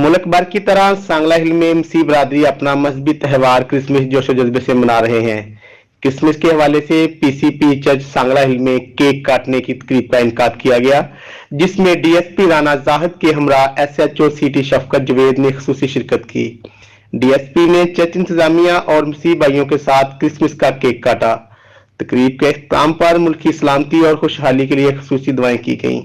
मुल्क भर की तरह सांगला हिल में मसीह बरादरी अपना मजहबी त्यौहार क्रिसमस जोशो जज्बे से मना रहे हैं। क्रिसमस के हवाले से पीसीपी चर्च सांगला हिल में केक काटने की तकरीब का इनकाद किया गया, जिसमें डीएसपी राना जाहिद के हमरा एसएचओ सिटी शफकत जवेद ने खुसूसी शिरकत की। डीएसपी ने चर्च इंतजामिया और मसीह भाइयों के साथ क्रिसमस का केक काटा। तकरीब के इख्तिताम पर मुल्की सलामती और खुशहाली के लिए खुसूसी दुआएं की गईं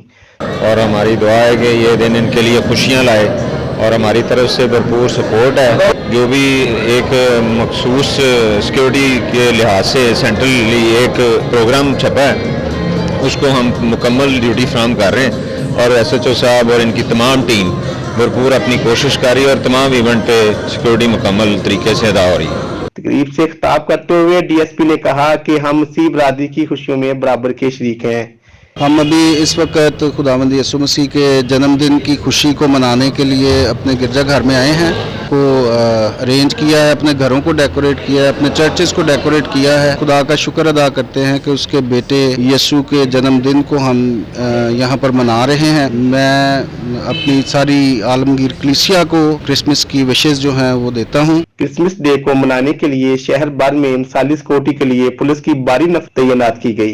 और हमारी दुआ है कि ये दिन इनके लिए खुशियां लाए और हमारी तरफ से भरपूर सपोर्ट है। जो भी एक मखसूस सिक्योरिटी के लिहाज से सेंट्रली एक प्रोग्राम छपा है, उसको हम मुकम्मल ड्यूटी फ्राहम कर रहे हैं और एसएचओ साहब और इनकी तमाम टीम भरपूर अपनी कोशिश कर रही है और तमाम इवेंट पे सिक्योरिटी मुकम्मल तरीके से अदा हो रही है। तकरीब से खिताब करते हुए डीएसपी ने कहा कि हम मसीह बरादरी की खुशियों में बराबर के शरीक हैं। हम अभी इस वक्त खुदावंद यीशु मसीह के जन्मदिन की खुशी को मनाने के लिए अपने गिरजाघर में आए हैं, को अरेंज किया है, अपने घरों को डेकोरेट किया है, अपने चर्चेस को डेकोरेट किया है। खुदा का शुक्र अदा करते हैं कि उसके बेटे यीशु के जन्मदिन को हम यहाँ पर मना रहे हैं। मैं अपनी सारी आलमगीर कलीसिया को क्रिसमस की विशेष जो हैं वो देता हूँ। क्रिसमस डे को मनाने के लिए शहर भर में 40 सिक्योरिटी के लिए पुलिस की भारी नफर तैनात की गई।